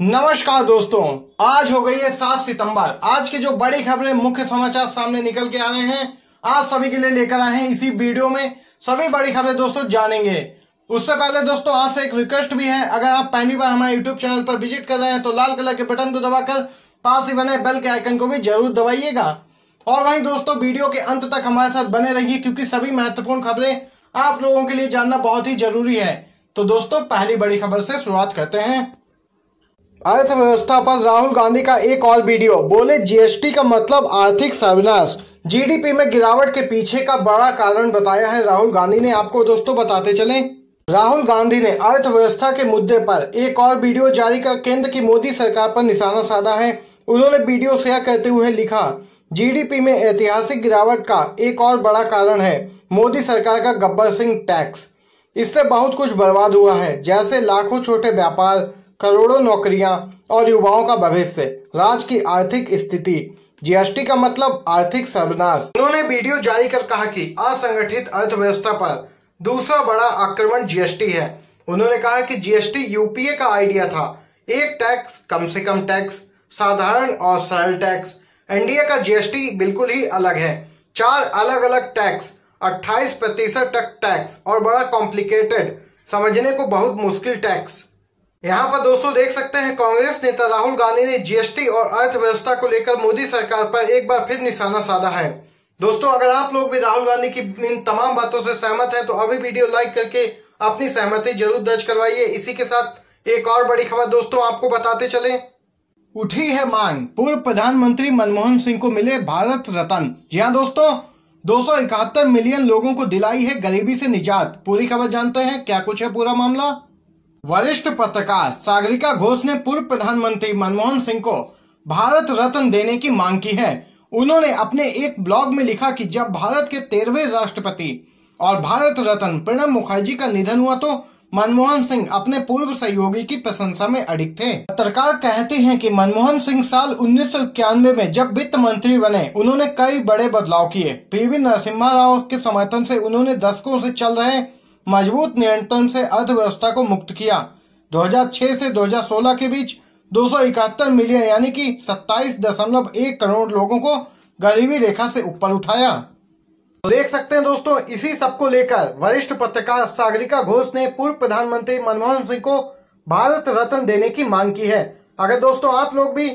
नमस्कार दोस्तों, आज हो गई है 7 सितंबर। आज की जो बड़ी खबरें, मुख्य समाचार सामने निकल के आ रहे हैं, आप सभी के लिए लेकर आए हैं। इसी वीडियो में सभी बड़ी खबरें दोस्तों जानेंगे। उससे पहले दोस्तों आपसे एक रिक्वेस्ट भी है, अगर आप पहली बार हमारे यूट्यूब चैनल पर विजिट कर रहे हैं तो लाल कलर के बटन को दबाकर पास ही बने बेल के आइकन को भी जरूर दबाइएगा। और वहीं दोस्तों वीडियो के अंत तक हमारे साथ बने रहिए, क्योंकि सभी महत्वपूर्ण खबरें आप लोगों के लिए जानना बहुत ही जरूरी है। तो दोस्तों पहली बड़ी खबर से शुरुआत करते हैं। अर्थव्यवस्था पर राहुल गांधी का एक और वीडियो, बोले जीएसटी का मतलब आर्थिक सर्वनाश। जीडीपी में गिरावट के पीछे का बड़ा कारण बताया है राहुल गांधी ने। आपको दोस्तों बताते चलें, राहुल गांधी ने अर्थव्यवस्था के मुद्दे पर एक और वीडियो जारी कर केंद्र की मोदी सरकार पर निशाना साधा है। उन्होंने वीडियो शेयर करते हुए लिखा, जीडीपी में ऐतिहासिक गिरावट का एक और बड़ा कारण है मोदी सरकार का गब्बर सिंह टैक्स। इससे बहुत कुछ बर्बाद हुआ है, जैसे लाखों छोटे व्यापार, करोड़ों नौकरियां और युवाओं का भविष्य, राज्य की आर्थिक स्थिति। जीएसटी का मतलब आर्थिक सर्वनाश। उन्होंने वीडियो जारी कर कहा कि असंगठित अर्थव्यवस्था पर दूसरा बड़ा आक्रमण जीएसटी है। उन्होंने कहा कि जीएसटी यूपीए का आइडिया था, एक टैक्स, कम से कम टैक्स, साधारण और सरल टैक्स। एनडीए का जीएसटी बिल्कुल ही अलग है, 4 अलग अलग टैक्स, 28% तक टैक्स और बड़ा कॉम्प्लिकेटेड, समझने को बहुत मुश्किल टैक्स। यहाँ पर दोस्तों देख सकते हैं, कांग्रेस नेता राहुल गांधी ने जीएसटी और अर्थव्यवस्था को लेकर मोदी सरकार पर एक बार फिर निशाना साधा है। दोस्तों अगर आप लोग भी राहुल गांधी की इन तमाम बातों से सहमत हैं तो अभी वीडियो लाइक करके अपनी सहमति जरूर दर्ज करवाइए। इसी के साथ एक और बड़ी खबर दोस्तों आपको बताते चले। उठी है मांग, पूर्व प्रधानमंत्री मनमोहन सिंह को मिले भारत रत्न। जी हाँ दोस्तों, 271 मिलियन लोगों को दिलाई है गरीबी से निजात। पूरी खबर जानते हैं, क्या कुछ है पूरा मामला। वरिष्ठ पत्रकार सागरिका घोष ने पूर्व प्रधानमंत्री मनमोहन सिंह को भारत रत्न देने की मांग की है। उन्होंने अपने एक ब्लॉग में लिखा कि जब भारत के 13वें राष्ट्रपति और भारत रत्न प्रणब मुखर्जी का निधन हुआ तो मनमोहन सिंह अपने पूर्व सहयोगी की प्रशंसा में अडिग थे। पत्रकार कहते हैं कि मनमोहन सिंह साल 1991 में जब वित्त मंत्री बने, उन्होंने कई बड़े बदलाव किए। पीवी नरसिम्हा राव के समर्थन से उन्होंने दशकों से चल रहे मजबूत नियंत्रण से अर्थव्यवस्था को मुक्त किया। 2006 से 2016 के बीच 271 मिलियन यानी कि 27.1 करोड़ लोगों को गरीबी रेखा से ऊपर उठाया। तो देख सकते हैं दोस्तों, इसी सब को लेकर वरिष्ठ पत्रकार सागरिका घोष ने पूर्व प्रधानमंत्री मनमोहन सिंह को भारत रत्न देने की मांग की है। अगर दोस्तों आप लोग भी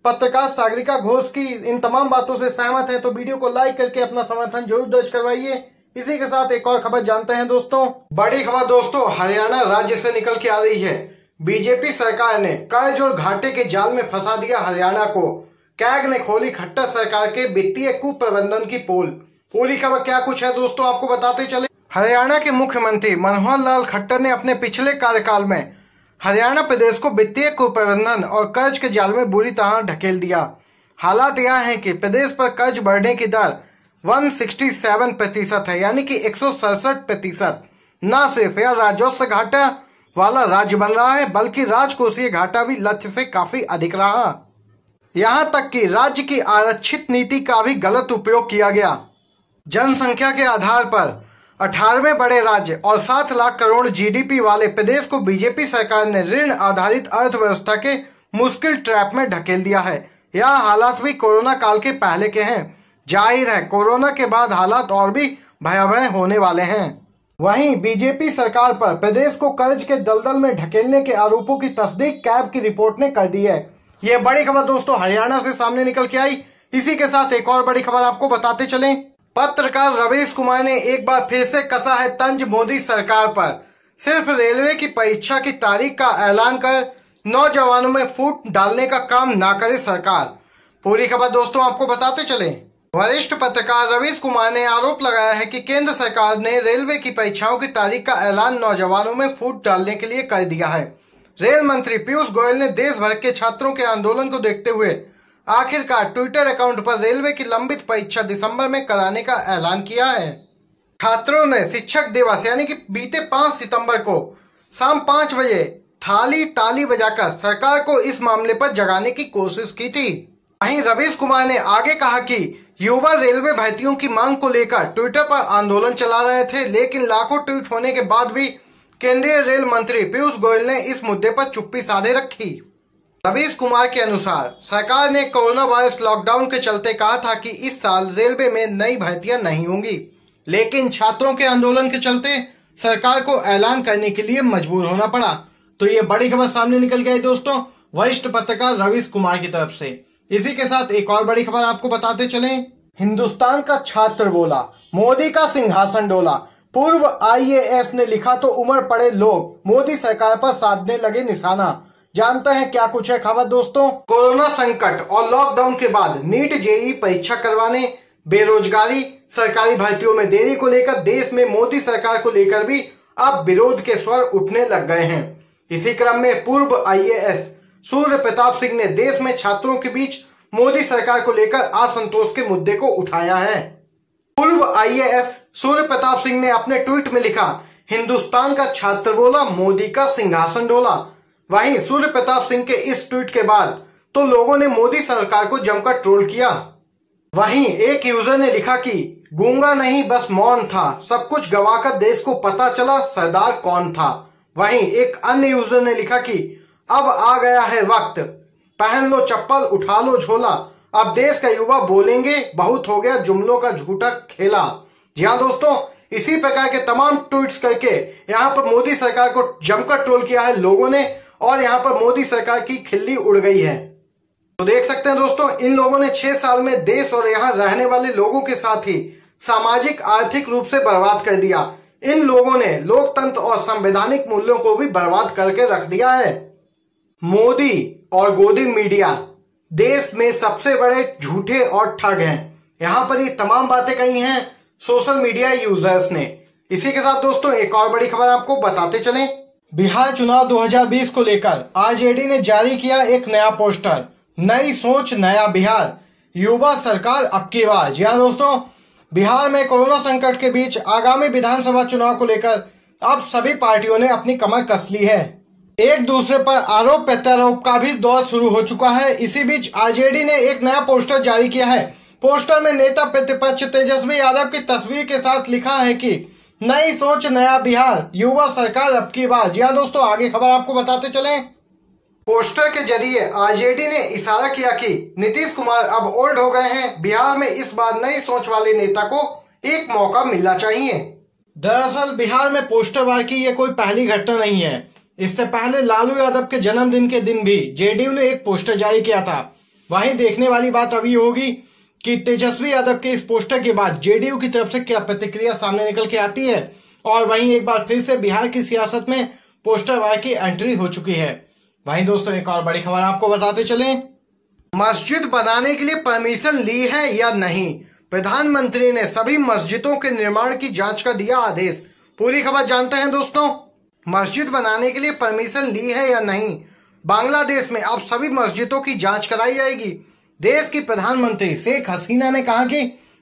पत्रकार सागरिका घोष की इन तमाम बातों से सहमत हैं तो वीडियो को लाइक करके अपना समर्थन जरूर दर्ज करवाइए। इसी के साथ एक और खबर जानते हैं दोस्तों। बड़ी खबर दोस्तों हरियाणा राज्य से निकल के आ रही है। बीजेपी सरकार ने कर्ज और घाटे के जाल में फंसा दिया हरियाणा को। कैग ने खोली खट्टर सरकार के वित्तीय कुप्रबंधन की पोल। पूरी खबर क्या कुछ है दोस्तों आपको बताते चले। हरियाणा के मुख्यमंत्री मनोहर लाल खट्टर ने अपने पिछले कार्यकाल में हरियाणा प्रदेश को वित्तीय कुप्रबंधन और कर्ज के जाल में बुरी तरह ढकेल दिया। हालात यह है कि प्रदेश पर कर्ज बढ़ने की दर 167% है, यानी कि 167%। न सिर्फ यह राजस्व घाटा वाला राज्य बन रहा है, बल्कि राजकोषीय घाटा भी लक्ष्य से काफी अधिक रहा। यहाँ तक कि राज्य की आरक्षित नीति का भी गलत उपयोग किया गया। जनसंख्या के आधार पर 18वें बड़े राज्य और 7 लाख करोड़ जीडीपी वाले प्रदेश को बीजेपी सरकार ने ऋण आधारित अर्थव्यवस्था के मुश्किल ट्रैप में ढकेल दिया है। यह हालात भी कोरोना काल के पहले के हैं। जाहिर है कोरोना के बाद हालात और भी भयावह होने वाले हैं। वहीं बीजेपी सरकार पर प्रदेश को कर्ज के दलदल में ढकेलने के आरोपों की तस्दीक कैब की रिपोर्ट ने कर दी है। यह बड़ी खबर दोस्तों हरियाणा से सामने निकल के आई। इसी के साथ एक और बड़ी खबर आपको बताते चलें। पत्रकार रवीश कुमार ने एक बार फिर से कसा है तंज मोदी सरकार पर। सिर्फ रेलवे की परीक्षा की तारीख का ऐलान कर नौजवानों में फूट डालने का काम ना करे सरकार। पूरी खबर दोस्तों आपको बताते चले। वरिष्ठ पत्रकार रवीश कुमार ने आरोप लगाया है कि केंद्र सरकार ने रेलवे की परीक्षाओं की तारीख का ऐलान नौजवानों में फूट डालने के लिए कर दिया है। रेल मंत्री पीयूष गोयल ने देश भर के छात्रों के आंदोलन को देखते हुए आखिरकार ट्विटर अकाउंट पर रेलवे की लंबित परीक्षा दिसंबर में कराने का ऐलान किया है। छात्रों ने शिक्षक दिवस यानी कि बीते 5 सितंबर को शाम 5 बजे ताली बजाकर सरकार को इस मामले पर जगाने की कोशिश की थी। वहीं रवीश कुमार ने आगे कहा कि युवा रेलवे भर्तियों की मांग को लेकर ट्विटर पर आंदोलन चला रहे थे, लेकिन लाखों ट्वीट होने के बाद भी केंद्रीय रेल मंत्री पीयूष गोयल ने इस मुद्दे पर चुप्पी साधे रखी। रवीश कुमार के अनुसार सरकार ने कोरोना वायरस लॉकडाउन के चलते कहा था कि इस साल रेलवे में नई भर्तियां नहीं होंगी, लेकिन छात्रों के आंदोलन के चलते सरकार को ऐलान करने के लिए मजबूर होना पड़ा। तो ये बड़ी खबर सामने निकल गई दोस्तों वरिष्ठ पत्रकार रवीश कुमार की तरफ से। इसी के साथ एक और बड़ी खबर आपको बताते चले। हिंदुस्तान का छात्र बोला, मोदी का सिंहासन डोला। पूर्व IAS ने लिखा तो उमड़ पड़े लोग, मोदी सरकार पर साधने लगे निशाना। जानते हैं क्या कुछ है खबर दोस्तों। कोरोना संकट और लॉकडाउन के बाद नीट JEE परीक्षा करवाने, बेरोजगारी, सरकारी भर्तियों में देरी को लेकर देश में मोदी सरकार को लेकर भी अब विरोध के स्वर उठने लग गए हैं। इसी क्रम में पूर्व IAS सूर्य प्रताप सिंह ने देश में छात्रों के बीच मोदी सरकार को लेकर असंतोष के मुद्दे को उठाया है। पूर्व IAS सूर्य प्रताप सिंह ने अपने ट्वीट में लिखा, हिंदुस्तान का छात्र बोला, मोदी का सिंहासन डोला। वहीं सूर्य प्रताप सिंह के इस ट्वीट के बाद तो लोगों ने मोदी सरकार को जमकर ट्रोल किया। वहीं एक यूजर ने लिखा कि गूंगा नहीं बस मौन था, सब कुछ गवाकर देश को पता चला सरदार कौन था। वहीं एक अन्य यूजर ने लिखा कि अब आ गया है वक्त, पहन लो चप्पल उठा लो झोला, अब देश का युवा बोलेंगे बहुत हो गया जुमलों का झूठा खेला। जी हाँ दोस्तों, इसी प्रकार के तमाम ट्वीट्स करके यहाँ पर मोदी सरकार को जमकर ट्रोल किया है लोगों ने और यहाँ पर मोदी सरकार की खिल्ली उड़ गई है। तो देख सकते हैं दोस्तों, इन लोगों ने 6 साल में देश और यहाँ रहने वाले लोगों के साथ ही सामाजिक आर्थिक रूप से बर्बाद कर दिया। इन लोगों ने लोकतंत्र और संवैधानिक मूल्यों को भी बर्बाद करके रख दिया है। मोदी और गोदी मीडिया देश में सबसे बड़े झूठे और ठग हैं। यहाँ पर ये तमाम बातें कही हैं सोशल मीडिया यूजर्स ने। इसी के साथ दोस्तों एक और बड़ी खबर आपको बताते चलें। बिहार चुनाव 2020 को लेकर RJD ने जारी किया एक नया पोस्टर, नई सोच नया बिहार, युवा सरकार अब की बार। जी हाँ दोस्तों, बिहार में कोरोना संकट के बीच आगामी विधानसभा चुनाव को लेकर अब सभी पार्टियों ने अपनी कमर कस ली है। एक दूसरे पर आरोप प्रत्यारोप का भी दौर शुरू हो चुका है। इसी बीच RJD ने एक नया पोस्टर जारी किया है। पोस्टर में नेता प्रतिपक्ष तेजस्वी यादव की तस्वीर के साथ लिखा है कि नई सोच नया बिहार, युवा सरकार अब की बार। जी हाँ दोस्तों, आगे खबर आपको बताते चलें। पोस्टर के जरिए RJD ने इशारा किया कि नीतीश कुमार अब ओल्ड हो गए हैं, बिहार में इस बार नई सोच वाले नेता को एक मौका मिलना चाहिए। दरअसल बिहार में पोस्टरबाजी की ये कोई पहली घटना नहीं है। इससे पहले लालू यादव के जन्मदिन के दिन भी JDU ने एक पोस्टर जारी किया था। वहीं देखने वाली बात अभी होगी कि तेजस्वी यादव के इस पोस्टर के बाद JDU की तरफ से क्या प्रतिक्रिया सामने निकल के आती है। और वहीं एक बार फिर से बिहार की सियासत में पोस्टरबाजी की एंट्री हो चुकी है। वहीं दोस्तों एक और बड़ी खबर आपको बताते चलें। मस्जिद बनाने के लिए परमिशन ली है या नहीं, प्रधानमंत्री ने सभी मस्जिदों के निर्माण की जांच का दिया आदेश। पूरी खबर जानते हैं दोस्तों। मस्जिद बनाने के लिए परमिशन ली है या नहीं, बांग्लादेश में अब सभी मस्जिदों की जांच कराई जाएगी। देश की प्रधानमंत्री शेख हसीना ने कहा कि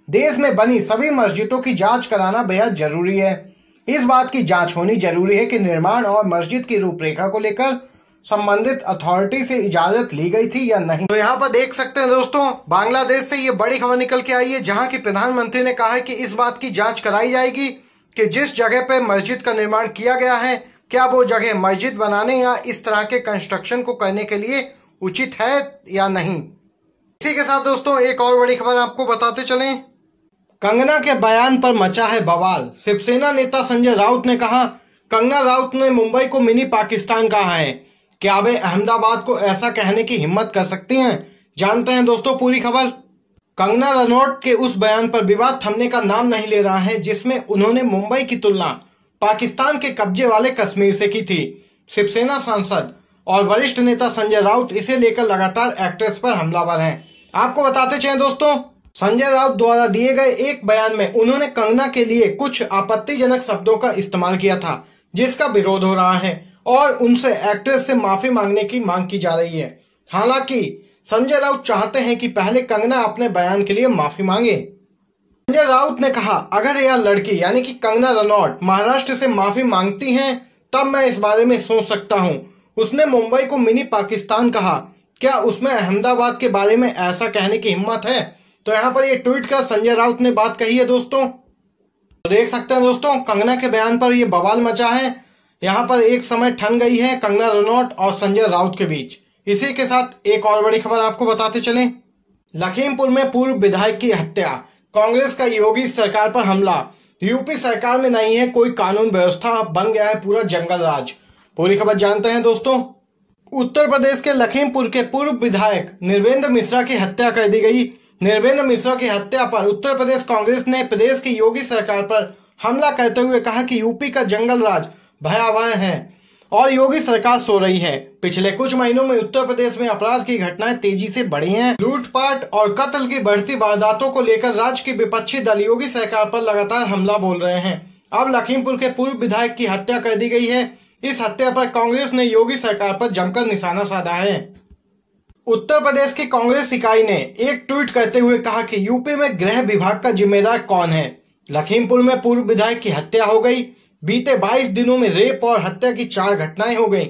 देश में बनी सभी मस्जिदों की जांच कराना बेहद जरूरी है। इस बात की जांच होनी जरूरी है कि निर्माण और मस्जिद की रूपरेखा को लेकर संबंधित अथॉरिटी से इजाजत ली गई थी या नहीं। तो यहाँ पर देख सकते हैं दोस्तों, बांग्लादेश से ये बड़ी खबर निकल के आई है, जहाँ की प्रधानमंत्री ने कहा है कि इस बात की जांच कराई जाएगी कि जिस जगह पे मस्जिद का निर्माण किया गया है, क्या वो जगह मस्जिद बनाने या इस तरह के कंस्ट्रक्शन को करने के लिए उचित है या नहीं। इसी के साथ दोस्तों एक और बड़ी खबर आपको बताते चलें। कंगना के बयान पर मचा है बवाल। शिवसेना नेता संजय राउत ने कहा, कंगना राउत ने मुंबई को मिनी पाकिस्तान कहा है, क्या वे अहमदाबाद को ऐसा कहने की हिम्मत कर सकती हैं? जानते हैं दोस्तों पूरी खबर। कंगना रनौत के उस बयान पर विवाद थमने का नाम नहीं ले रहा है, जिसमें उन्होंने मुंबई की तुलना पाकिस्तान के कब्जे वाले कश्मीर से की थी। शिवसेना सांसद और वरिष्ठ नेता संजय राउत इसे लेकर लगातार एक्ट्रेस पर हमलावर हैं। आपको बताते चलें दोस्तों, संजय राउत द्वारा दिए गए एक बयान में उन्होंने कंगना के लिए कुछ आपत्तिजनक शब्दों का इस्तेमाल किया था, जिसका विरोध हो रहा है और उनसे एक्ट्रेस से माफी मांगने की मांग की जा रही है। हालांकि संजय राउत चाहते हैं कि पहले कंगना अपने बयान के लिए माफी मांगे। संजय राउत ने कहा, अगर यह लड़की यानी कि कंगना रनौत महाराष्ट्र से माफी मांगती हैं, तब मैं इस बारे में सोच सकता हूं। उसने मुंबई को मिनी पाकिस्तान कहा, क्या उसमें अहमदाबाद के बारे में ऐसा कहने की हिम्मत है? तो यहाँ पर ये ट्वीट कर संजय राउत ने बात कही है दोस्तों। तो देख सकते हैं दोस्तों, कंगना के बयान पर ये बवाल मचा है। यहाँ पर एक समय ठन गई है कंगना रनौत और संजय राउत के बीच। इसी के साथ एक और बड़ी खबर आपको बताते चलें। लखीमपुर में पूर्व विधायक की हत्या, कांग्रेस का योगी सरकार पर हमला। यूपी सरकार में नहीं है कोई कानून व्यवस्था, बन गया है पूरा जंगल राज। पूरी खबर जानते हैं दोस्तों। उत्तर प्रदेश के लखीमपुर के पूर्व विधायक निर्वेंद्र मिश्रा की हत्या कर दी गई। निर्वेंद्र मिश्रा की हत्या पर उत्तर प्रदेश कांग्रेस ने प्रदेश की योगी सरकार पर हमला करते हुए कहा कि यूपी का जंगल राज भयावह है और योगी सरकार सो रही है। पिछले कुछ महीनों में उत्तर प्रदेश में अपराध की घटनाएं तेजी से बढ़ी हैं। लूटपाट और कत्ल की बढ़ती वारदातों को लेकर राज्य के विपक्षी दल योगी सरकार पर लगातार हमला बोल रहे हैं। अब लखीमपुर के पूर्व विधायक की हत्या कर दी गई है। इस हत्या पर कांग्रेस ने योगी सरकार पर जमकर निशाना साधा है। उत्तर प्रदेश की कांग्रेस इकाई ने एक ट्वीट करते हुए कहा कि यूपी में गृह विभाग का जिम्मेदार कौन है। लखीमपुर में पूर्व विधायक की हत्या हो गई। बीते 22 दिनों में रेप और हत्या की 4 घटनाएं हो गई।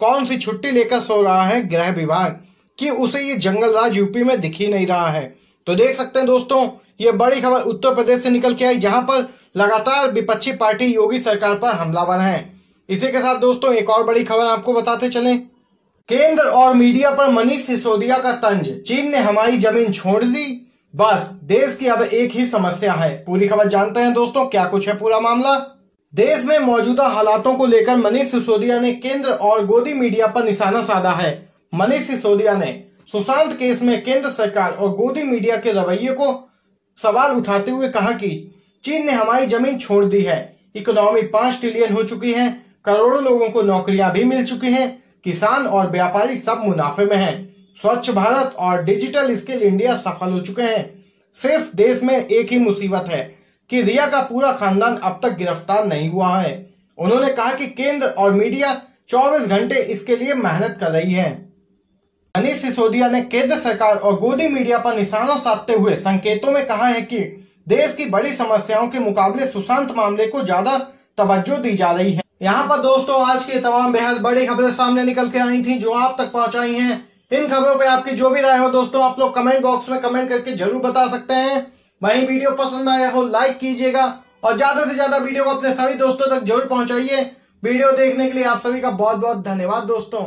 कौन सी छुट्टी लेकर सो रहा है गृह विभाग कि उसे ये जंगल राज यूपी में दिख ही नहीं रहा है। तो देख सकते हैं दोस्तों, ये बड़ी खबर उत्तर प्रदेश से निकल के आई, जहां पर लगातार विपक्षी पार्टी योगी सरकार पर हमलावर है। इसी के साथ दोस्तों एक और बड़ी खबर आपको बताते चलें। केंद्र और मीडिया पर मनीष सिसोदिया का तंज, चीन ने हमारी जमीन छोड़ दी, बस देश की अब एक ही समस्या है। पूरी खबर जानते हैं दोस्तों, क्या कुछ है पूरा मामला। देश में मौजूदा हालातों को लेकर मनीष सिसोदिया ने केंद्र और गोदी मीडिया पर निशाना साधा है। मनीष सिसोदिया ने सुशांत केस में केंद्र सरकार और गोदी मीडिया के रवैये को सवाल उठाते हुए कहा कि चीन ने हमारी जमीन छोड़ दी है, इकोनॉमी 5 ट्रिलियन हो चुकी है, करोड़ों लोगों को नौकरियां भी मिल चुकी हैं, किसान और व्यापारी सब मुनाफे में हैं, स्वच्छ भारत और डिजिटल स्किल इंडिया सफल हो चुके हैं। सिर्फ देश में एक ही मुसीबत है कि रिया का पूरा खानदान अब तक गिरफ्तार नहीं हुआ है। उन्होंने कहा कि केंद्र और मीडिया 24 घंटे इसके लिए मेहनत कर रही है। मनीष सिसोदिया ने केंद्र सरकार और गोदी मीडिया पर निशाना साधते हुए संकेतों में कहा है कि देश की बड़ी समस्याओं के मुकाबले सुशांत मामले को ज्यादा तवज्जो दी जा रही है। यहाँ पर दोस्तों आज की तमाम बेहद बड़ी खबरें सामने निकल के आई थी, जो आप तक पहुंचाई हैं। इन खबरों पे आपकी जो भी राय हो दोस्तों, आप लोग कमेंट बॉक्स में कमेंट करके जरूर बता सकते हैं। वहीं वीडियो पसंद आया हो लाइक कीजिएगा और ज्यादा से ज्यादा वीडियो को अपने सभी दोस्तों तक जरूर पहुंचाइए। वीडियो देखने के लिए आप सभी का बहुत बहुत धन्यवाद दोस्तों।